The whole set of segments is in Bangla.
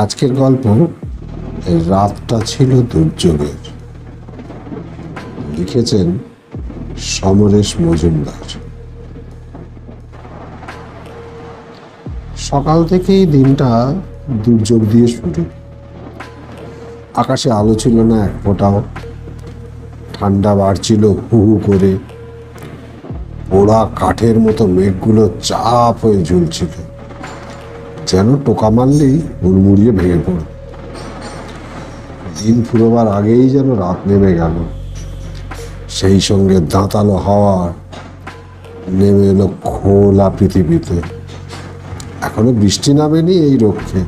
আজকের গল্প রাতটা ছিল দুর্যোগের। লিখেছেন সমরেশ মজুমদার। সকাল থেকেই দিনটা দুর্যোগ দিয়ে শুরু। আকাশে আলো ছিল না এক ফোঁটাও। ঠান্ডা বাড়ছিল হু হু করে। পোড়া কাঠের মতো মেঘগুলো চাপ হয়ে ঝুলছিল, যেন টোকা মারলেই হুড়মুড়িয়ে ভেঙে পড়ে। দিন ফুরোবার আগেই যেন রাত নেমে গেল। সেই সঙ্গে দাঁতালো হাওয়া নেমে এলো খোলা পৃথিবীতে। এখনো বৃষ্টি নামেনি এই রক্ষে।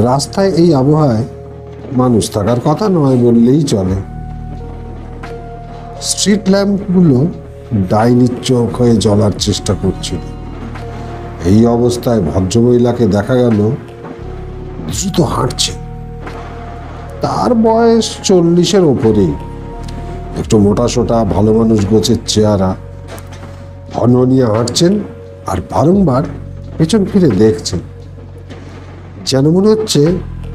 রাস্তায় এই আবহাওয়ায় মানুষ থাকার কথা নয় বললেই চলে। স্ট্রিট ল্যাম্পগুলো ডাইনির চোখ হয়ে জ্বলার চেষ্টা করছিল। এই অবস্থায় ভদ্রমহিলাকে দেখা গেল দ্রুত হাঁটছে। তার বয়স 40-এর ওপরেই। একটু মোটাসোটা, ভালো মানুষ গোছের চেহারা। অন্য নিয়ে হাঁটছেন আর বারংবার পেছন ফিরে দেখছেন, যেন মনে হচ্ছে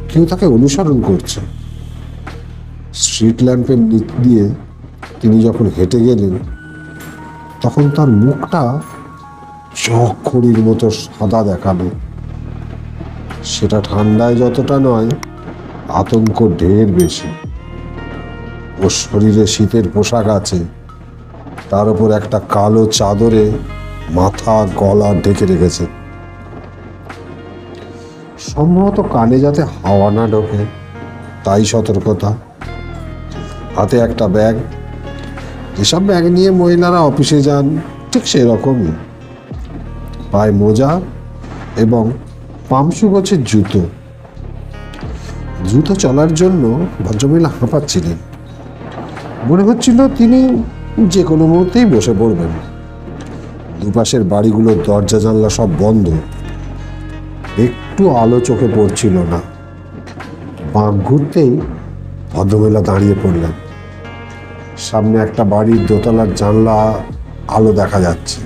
কেউ তাকে অনুসরণ করছে। স্ট্রিট ল্যাম্পের নিচ দিয়ে তিনি যখন হেঁটে গেলেন, তখন তার মুখটা চক খড়ির মতো সাদা দেখালো। সেটা ঠান্ডায় যতটা নয়, আতঙ্ক ঢের বেশি। ওর শরীরে শীতের পোশাক আছে, তার উপর একটা কালো চাদরে মাথা গলা ঢেকে রেখেছে। সম্ভবত কানে যাতে হাওয়া না ঢোকে তাই সতর্কতা। হাতে একটা ব্যাগ, যেসব ব্যাগ নিয়ে মহিলারা অফিসে যান ঠিক সেরকমই। পায়ে মোজা এবং পামশু গোছের জুতো। দ্রুত চলার জন্য ভদ্রমহিলা হাঁপাচ্ছিলেন। মনে হচ্ছিল তিনি যে কোনো মুহূর্তেই বসে পড়বেন। দুপাশের বাড়িগুলোর দরজা জানলা সব বন্ধ। একটু আলো চোখে পড়ছিল না। বাঁক ঘুরতেই ভদ্রমহিলা দাঁড়িয়ে পড়লেন। সামনে একটা বাড়ির দোতলার জানলা আলো দেখা যাচ্ছে।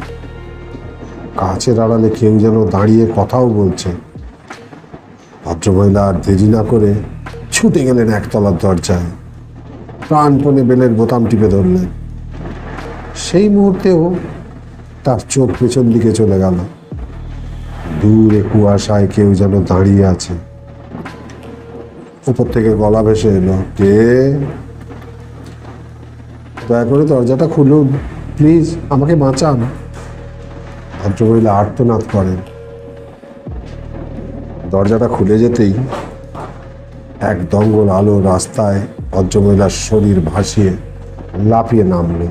কাছের আড়ালে কেউ যেন দাঁড়িয়ে কথাও বলছে। ভদ্রমহিলা আর দেরি না করে ছুটে গেলেন একতলার দরজায়। প্রাণপণে বেলের বোতাম টিপে ধরলেন। সেই মুহূর্তেও তার চোখ পেছন দিকে চলে গেল। দূরে কুয়াশায় কেউ যেন দাঁড়িয়ে আছে। উপর থেকে গলা ভেসে এলো, কে? দয়া করে দরজাটা খুলুন, প্লিজ, আমাকে বাঁচান। ভদ্রমহিলা আর্তনাদ করেন। দরজাটা খুলে যেতেই এক দঙ্গল আলো রাস্তায় ভদ্রমহিলার শরীর ভাসিয়ে লাফিয়ে নামল।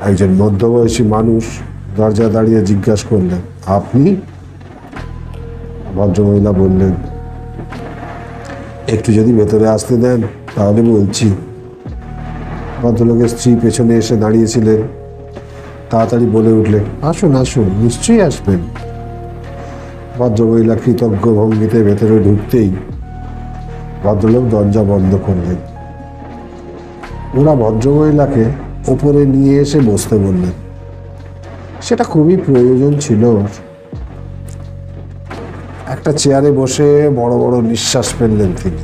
একজন মধ্যবয়সী মানুষ দরজায় দাঁড়িয়ে জিজ্ঞাসা করলেন, আপনি? ভদ্রমহিলা বললেন, একটু যদি ভেতরে আসতে দেন তাহলে বলছি। ভদ্রলোকের স্ত্রী পেছনে এসে দাঁড়িয়েছিলেন। তাড়াতাড়ি বলে উঠলেন, আসুন আসুন, নিশ্চয়ই আসবেন। ভদ্রমহিলা কৃতজ্ঞ ভঙ্গিতে ভেতরে ঢুকতেই ভদ্রলোক দরজা বন্ধ করলেন। ওরা ভদ্রমহিলাকে ওপরে নিয়ে এসে বসতে বললেন। সেটা খুবই প্রয়োজন ছিল। একটা চেয়ারে বসে বড় বড় নিঃশ্বাস ফেললেন তিনি।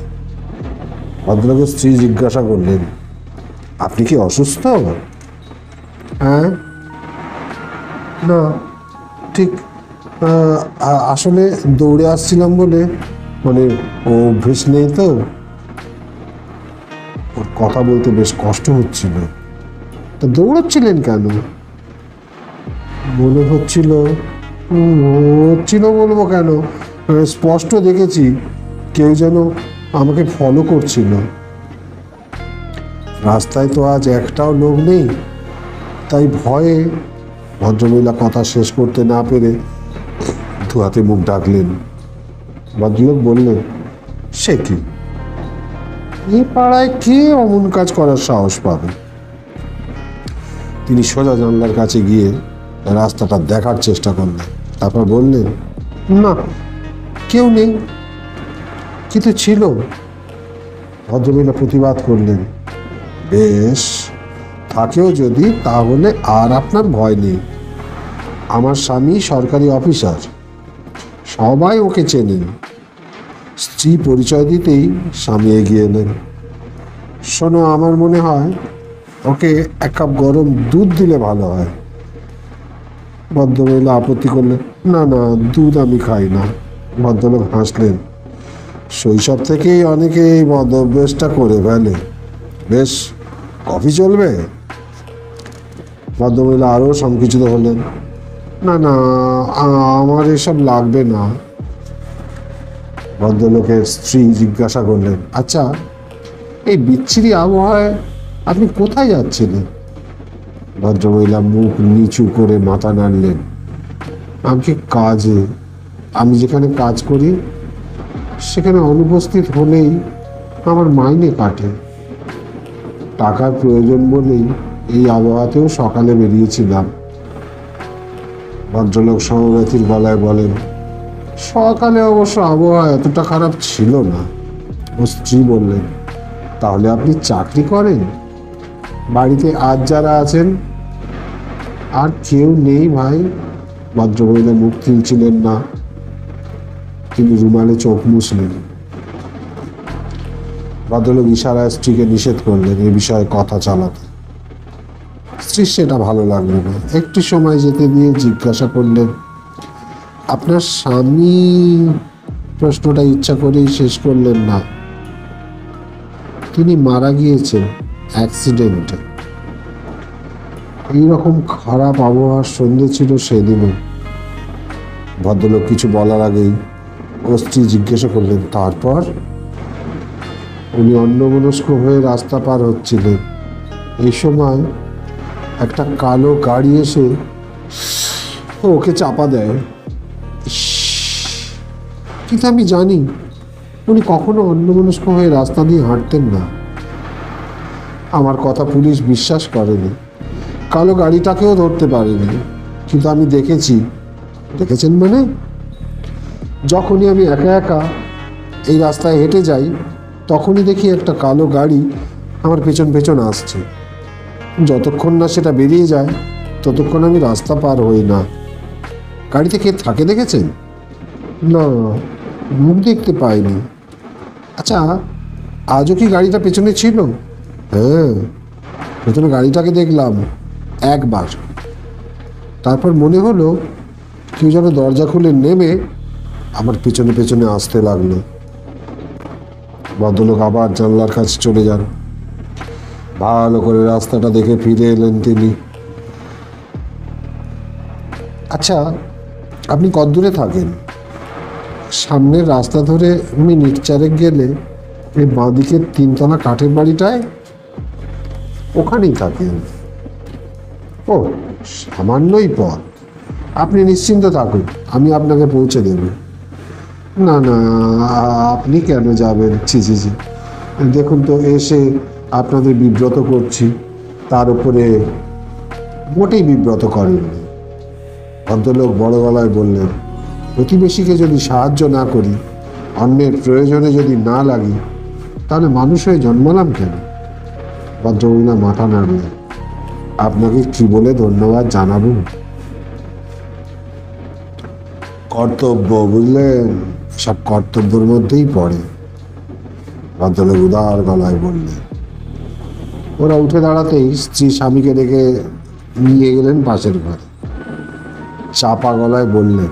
ভদ্রলোকের স্ত্রী জিজ্ঞাসা করলেন, আপনি কি অসুস্থ? হ্যাঁ, না ঠিক, আসলে দৌড়ে আসছিলাম বলে, মানে অভ্যেস নেই তো। ওর কথা বলতে বেশ কষ্ট হচ্ছিল। তা দৌড়াচ্ছিলেন কেন? মনে হচ্ছিল বলবো কেন, স্পষ্ট দেখেছি কেউ যেন আমাকে ফলো করছিল। রাস্তায় তো আজ একটাও লোক নেই, তাই ভয়ে। ভদ্রমহিলা কথা শেষ করতে না পেরে ধোয়াতে মুখ ঢাকলেন। ভদ্রলোক বললেন, সে কি, এই পাড়ায় কে অমন কাজ করার সাহস পাবে? তিনি সোজা জানলার কাছে গিয়ে রাস্তাটা দেখার চেষ্টা করলেন। তারপর বললেন, না, কেউ নেই, কিন্তু ছিল। ভদ্রমহিলা প্রতিবাদ করলেন, বেশ, থাকেও যদি, তাহলে আর আপনার ভয় নেই। আমার স্বামী সরকারি অফিসার, সবাই ওকে চেনেন। স্ত্রী পরিচয় দিতেই স্বামী এগিয়ে এলেন। শোনো, আমার মনে হয় ওকে এক কাপ গরম দুধ দিলে ভালো হয়। ভদ্রমহিলা আপত্তি করলেন, না না, দুধ আমি খাই না। ভদ্রলোক হাসলেন, শৈশব থেকেই অনেকে এই বদ অভ্যেসটা করে ফেলে। বেশ, কফি চলবে? ভদ্রমহিলা আরও সংকুচিত হলেন, না না, আমার এসব লাগবে না। ভদ্রলোকের স্ত্রী জিজ্ঞাসা করলেন, আচ্ছা, এই বিচ্ছিরি আবহাওয়ায় আপনি কোথায় যাচ্ছিলেন? ভদ্রমহিলা মুখ নিচু করে মাথা নাড়লেন, আমি কাজে। আমি যেখানে কাজ করি সেখানে অনুপস্থিত হলেই আমার মাইনে কাটে। টাকার প্রয়োজন বলেই এই আবহাওয়াতেও সকালে বেরিয়েছিলাম। ভদ্রলোক সমব্যথীর গলায় বলেন, সকালে অবশ্য আবহাওয়া এতটা খারাপ ছিল না। ও স্ত্রী বললেন, তাহলে আপনি চাকরি করেন? বাড়িতে আজ যারা আছেন আর কেউ নেই ভাই? ভদ্রমহিলা মুখ খুলছিলেন না, তিনি রুমালে চোখ মুছলেন। ভদ্রলোক ইশারায় স্ত্রীকে নিষেধ করলেন এ বিষয়ে কথা চালাতে। স্ত্রীর সেটা ভালো লাগলো না। একটু সময় যেতে দিয়ে জিজ্ঞাসা করলেন, আপনার স্বামী? প্রশ্নটা ইচ্ছা করেই শেষ করলেন না। তিনি মারা গিয়েছেন অ্যাক্সিডেন্টে। এইরকম খারাপ আবহাওয়ার সন্ধে ছিল সেদিনও। ভদ্রলোক কিছু বলার আগেই ও স্ত্রী জিজ্ঞাসা করলেন, তারপর? উনি অন্যমনস্ক হয়ে রাস্তা পার হচ্ছিলেন। এই সময় একটা কালো গাড়ি এসে ওকে চাপা দেয়। কিন্তু আমি জানি উনি কখনো অন্যমনস্ক হয়ে রাস্তা দিয়ে হাঁটতেন না। আমার কথা পুলিশ বিশ্বাস করেনি, কালো গাড়িটাকেও ধরতে পারেনি, কিন্তু আমি দেখেছি। দেখেছেন মানে? যখনই আমি একা একা এই রাস্তায় হেঁটে যাই তখনই দেখি একটা কালো গাড়ি আমার পেছন পেছন আসছে। যতক্ষণ না সেটা বেরিয়ে যায় ততক্ষণ আমি রাস্তা পার হই না। গাড়িতে কে থাকে দেখেছেন? না, মুখ দেখতে পাইনি। আচ্ছা, আজও কি গাড়িটা পেছনে ছিল? হ্যাঁ, পেছনে গাড়িটাকে দেখলাম একবার। তারপর মনে হলো কেউ যেন দরজা খুলে নেমে আমার পেছনে পেছনে আসতে লাগলো। ভদ্রলোক আবার জানলার কাছে চলে যান। ভালো করে রাস্তাটা দেখে ফিরে এলেন তিনি। আচ্ছা, আপনি কত দূরে থাকেন? সামনের রাস্তা ধরে মিনিট চারেক গেলে এই বাঁদিকের 3 তলা কাঠের বাড়িটায়, ওখানেই থাকেন। ও, সামান্যই পথ। আপনি নিশ্চিন্ত থাকুন, আমি আপনাকে পৌঁছে দেব। না না, আপনি কেন যাবেন? ছি ছি ছি, দেখুন তো, এসে আপনাদের বিব্রত করছি। তার উপরে মোটেই বিব্রত করেননি। ভদ্রলোক বড় গলায় বললেন, প্রতিবেশীকে যদি সাহায্য না করি, অন্যের প্রয়োজনে যদি না লাগি, তাহলে মানুষ হয়ে জন্মালাম কেন? ভদ্রমহিলা মাথা নাড়লেন, আপনাকে কি বলে ধন্যবাদ জানাবো? কর্তব্য, বুঝলেন, সব কর্তব্যের মধ্যেই পড়ে। ভদ্রলোক উদার গলায় বললেন। ওরা উঠে দাঁড়াতেই স্ত্রী স্বামীকে ডেকে নিয়ে গেলেন পাশের ঘরে। চাপা গলায় বললেন,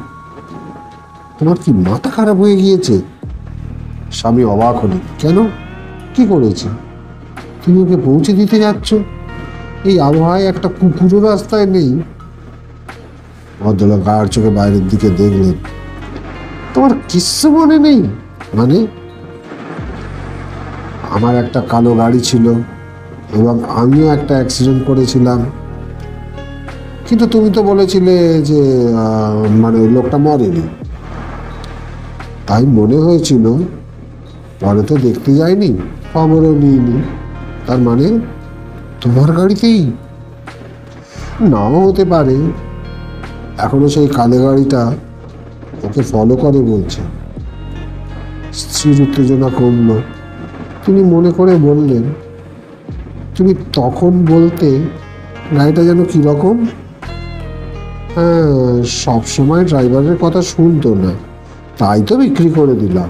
তোমার কি মাথা খারাপ হয়ে গিয়েছে? স্বামী অবাক হলেন, কেন, কি করেছে? তুমি ওকে পৌঁছে দিতে যাচ্ছ? এই আবহাওয়ায় একটা কুকুরও রাস্তায় নেই। ভদ্রলোক আর চোখে বাইরের দিকে দেখলেন, তোমার কিচ্ছু মনে নেই? মানে? আমার একটা কালো গাড়ি ছিল এবং আমিও একটা অ্যাক্সিডেন্ট করেছিলাম। কিন্তু তুমি তো বলেছিলে যে মানে লোকটা মরেনি। তাই মনে হয়েছিল, পরে তো দেখতে যায়নি, খবরও নিইনি। তার মানে তোমার গাড়িতেই? নাও হতে পারে। এখনো সেই কালো গাড়িটা ওকে ফলো করে বলছে। স্ত্রীর উত্তেজনা কমল। তিনি মনে করে বললেন, তুমি তখন বলতে গাড়িটা যেন কীরকম? হ্যাঁ, সবসময় ড্রাইভারের কথা শুনতো না, তাই তো বিক্রি করে দিলাম।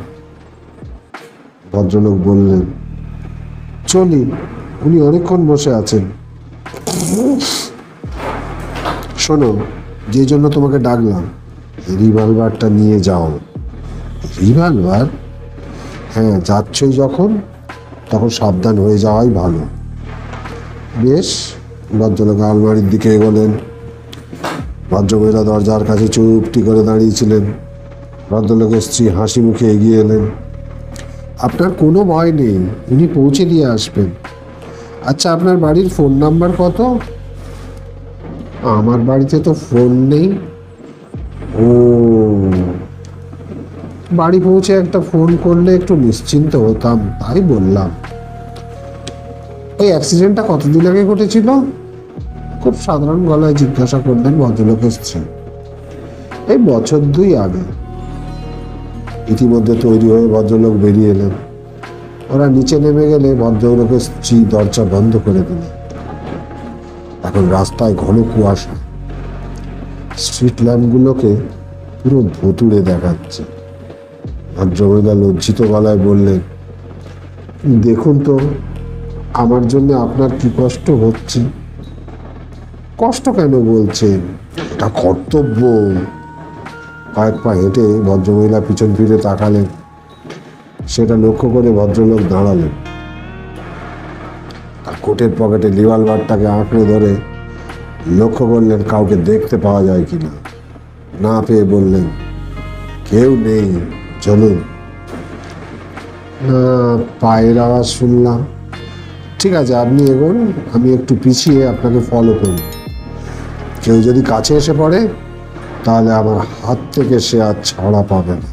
ভদ্রলোক বললেন, চলি, উনি অনেকক্ষণ বসে আছেন। শোনো, যে জন্য তোমাকে ডাকলাম, রিভলভারটা নিয়ে যাও। রিভলভার? হ্যাঁ, যাচ্ছই যখন, তখন সাবধান হয়ে যাওয়াই ভালো। বেশ। ভদ্রলোক আলমারির দিকে এগোলেন। ভদ্রমহিলা দরজার কাছে চুপটি করে দাঁড়িয়েছিলেন। ভদ্রলোকের স্ত্রী হাসি মুখে এগিয়ে এলেন। আপনার কোনো ভয় নেই, উনি পৌঁছে দিয়ে আসবেন। আচ্ছা, আপনার বাড়ির ফোন নাম্বার কত? আমার বাড়িতে তো ফোন নেই। ও, বাড়ি পৌঁছে একটা ফোন করলে একটু নিশ্চিন্ত হতাম, তাই বললাম। ওই অ্যাক্সিডেন্টটা কতদিন আগে ঘটেছিল? খুব সাধারণ গলায় জিজ্ঞাসা করলেন ভদ্রলোকের স্ত্রী। এই বছর 2 আগে। ইতিমধ্যে তৈরি হয়ে ভদ্রলোক বেরিয়ে এলেন। ওরা নিচে নেমে গেলে ভদ্রলোকের স্ত্রী দরজা বন্ধ করে দিলেন। এখন রাস্তায় ঘন কুয়াশা, স্ট্রিট ল্যাম্পগুলোকে পুরো ভুতুড়ে দেখাচ্ছে। ভদ্রমহিলা লজ্জিত গলায় বললেন, দেখুন তো, আমার জন্য আপনার কি কষ্ট হচ্ছে। কষ্ট কেন বলছেন? এটা কর্তব্য। কয়েক পা হেঁটে ভদ্রমহিলা পিছন ফিরে তাকালেন। সেটা লক্ষ্য করে ভদ্রলোক দাঁড়ালেন। তার কোটের পকেটে রিভলভারটাকে আঁকড়ে ধরে লক্ষ্য করলেন কাউকে দেখতে পাওয়া যায় কিনা। না পেয়ে বললেন, কেউ নেই, চলুন। না, পায়ের আওয়াজ শুনলাম। ঠিক আছে, আপনি এগোন, আমি একটু পিছিয়ে আপনাকে ফলো করি। কেউ যদি কাছে এসে পড়ে, তাহলে আমার হাত থেকে সে আর ছাড়া পাবে না।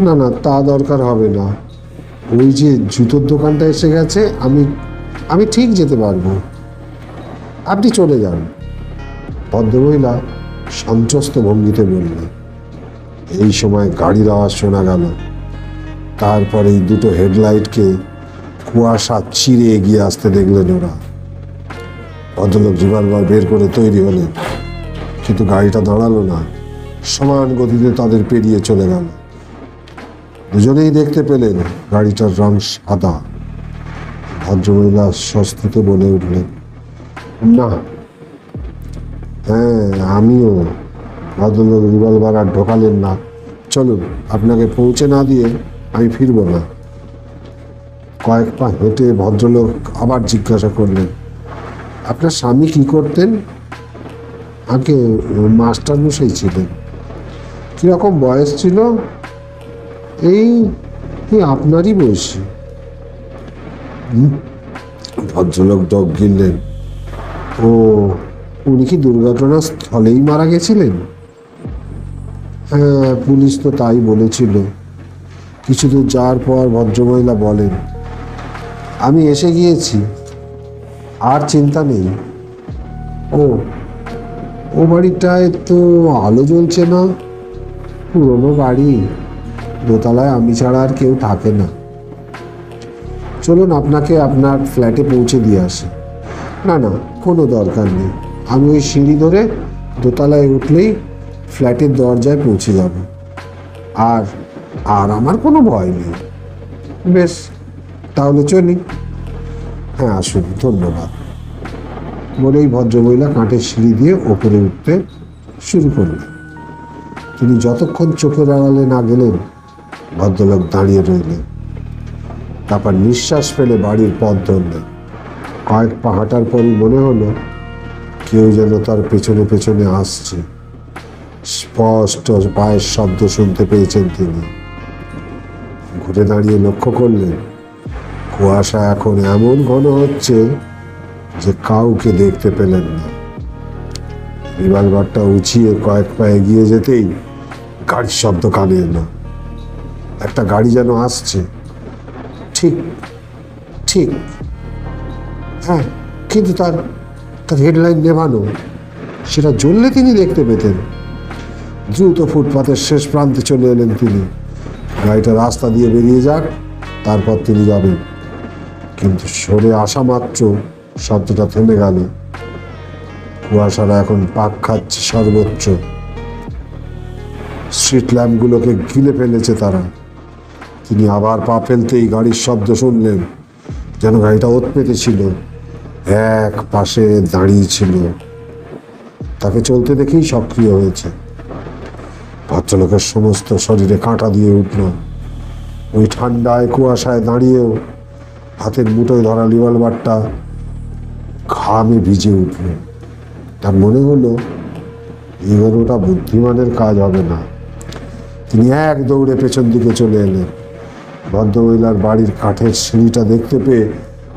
না না, তা দরকার হবে না। ওই যে জুতোর দোকানটা এসে গেছে, আমি ঠিক যেতে পারবো। আপনি চলে যান। ভদ্রমহিলা সন্ত্রস্ত ভঙ্গিতে বললেন। এই সময় গাড়ির আওয়াজ শোনা গেল। তারপরেই দুটো হেডলাইটকে কুয়াশা চিরে এগিয়ে আসতে দেখলেন ওরা। ভদ্রলোক রিভলভার বের করে তৈরি হলেন, কিন্তু গাড়িটা দাঁড়ালো না, সমান গতিতে তাদের পেরিয়ে চলে গেল। দুজনেই দেখতে পেলেন গাড়িটার রং সাদা। ভদ্রমহিলা স্বস্তিতে বলে উঠলেন, না। হ্যাঁ, আমিও। ভদ্রলোক রিভলভার আর ঢোকালেন না। চলুন, আপনাকে পৌঁছে না দিয়ে আমি ফিরব না। কয়েক পা হেঁটে ভদ্রলোক আবার জিজ্ঞাসা করলেন, আপনার স্বামী কি করতেন? আগে মাস্টারমশাই ছিলেন। কিরকম বয়স ছিল? এই আপনারই বয়সী। ভদ্রলোক ডগ গিললেন। ও, উনি কি দুর্ঘটনার স্থলেই মারা গেছিলেন? হ্যাঁ, পুলিশ তো তাই বলেছিল। কিছু দূর যাওয়ার পর ভদ্রমহিলা বলেন, আমি এসে গিয়েছি, আর চিন্তা নেই। ও বাড়িটায় তো আলো জ্বলছে না। পুরনো বাড়ি, দোতলায় আমি ছাড়া আর কেউ থাকে না। চলুন, আপনাকে আপনার ফ্ল্যাটে পৌঁছে দিয়ে আসি। না না, কোনো দরকার নেই। আমি ওই সিঁড়ি ধরে দোতলায় উঠলেই ফ্ল্যাটের দরজায় পৌঁছে যাব। আর আর আমার কোনো ভয় নেই। বেশ, তাহলে চলি। হ্যাঁ, আসুন, ধন্যবাদ। বলেই ভদ্রমহিলা কাঠের সিঁড়ি দিয়ে ওপরে উঠতে শুরু করলেন। তিনি যতক্ষণ চোখের আড়ালে না গেলেন, ভদ্রলোক দাঁড়িয়ে রইলেন। তারপর নিঃশ্বাস ফেলে বাড়ির পথ ধরলেন। কয়েক পা হাঁটার পরই মনে হলো কেউ যেন তার পেছনে পেছনে আসছে। স্পষ্ট পায়ের শব্দ শুনতে পেয়েছেন তিনি। ঘুরে দাঁড়িয়ে লক্ষ্য করলেন কুয়াশা এখন এমন ঘন হচ্ছে যে কাউকে দেখতে পেলেন না। রিভলভারটা উঁচিয়ে কয়েক পা এগিয়ে যেতেই গাড়ির শব্দ কানে এলো। একটা গাড়ি যেন আসছে। ঠিক ঠিক হ্যাঁ, কিন্তু তার হেডলাইট নেভানো। সেটা জ্বললে তিনি দেখতে পেতেন। দ্রুত ফুটপাতের শেষ প্রান্তে চলে এলেন তিনি। গাড়িটা রাস্তা দিয়ে বেরিয়ে যাক, তারপর তিনি যাবেন। কিন্তু সরে আসা মাত্র শব্দটা থেমে গেল। কুয়াশারা এখন পাক খাচ্ছে সর্বোচ্চ। স্ট্রিট ল্যাম্পগুলোকে গিলে ফেলেছে তারা। তিনি আবার পা ফেলতেই গাড়ির শব্দ শুনলেন, যেন গাড়িটা ওত পেতেছিল, এক পাশে দাঁড়িয়ে ছিল। তাকে চলতে দেখেই সক্রিয় হয়েছে। ভদ্রলোকের সমস্ত শরীরে কাঁটা দিয়ে উঠল। ওই ঠান্ডায় কুয়াশায় দাঁড়িয়েও হাতের মুঠোয় ধরা রিভলভারটা ঘামে ভিজে উঠল। তার মনে হলো এগোনোটা বুদ্ধিমানের কাজ হবে না। তিনি এক দৌড়ে পেছন দিকে চলে এলেন। ভদ্রমহিলার বাড়ির কাঠের সিঁড়িটা দেখতে পেয়ে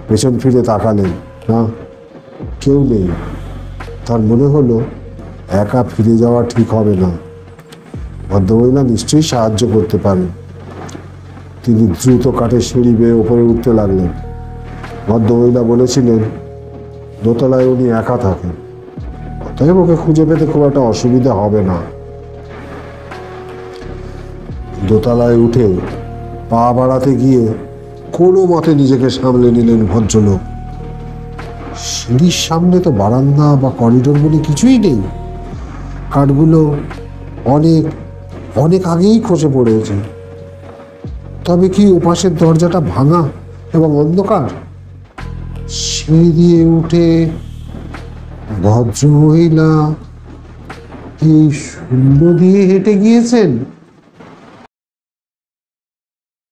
পেছন ফিরে তাকালেন। না, কেউ নেই। তার মনে হলো একা ফিরে যাওয়া ঠিক হবে না, ভদ্রমহিলা নিশ্চয়ই সাহায্য করতে পারেন। তিনি দ্রুত কাঠের সিঁড়ি বেয়ে ওপরে উঠতে লাগলেন। ভদ্রমহিলা বলেছিলেন দোতলায় উনি একা থাকেন, অতএব ওকে খুঁজে পেতে খুব একটা অসুবিধা হবে না। দোতলায় উঠে পা বাড়াতে গিয়ে কোনো মতে নিজেকে সামলে নিলেন ভদ্রলোক। সিঁড়ির সামনে তো বারান্দা বা করিডোর বলে কিছুই নেই। কাঠগুলো অনেক অনেক আগেই খসে পড়েছে। তবে কি ওপাশের দরজাটা ভাঙা এবং অন্ধকার? সিঁড়ি দিয়ে উঠে ভদ্রমহিলা এই শূন্য দিয়ে হেঁটে গিয়েছেন।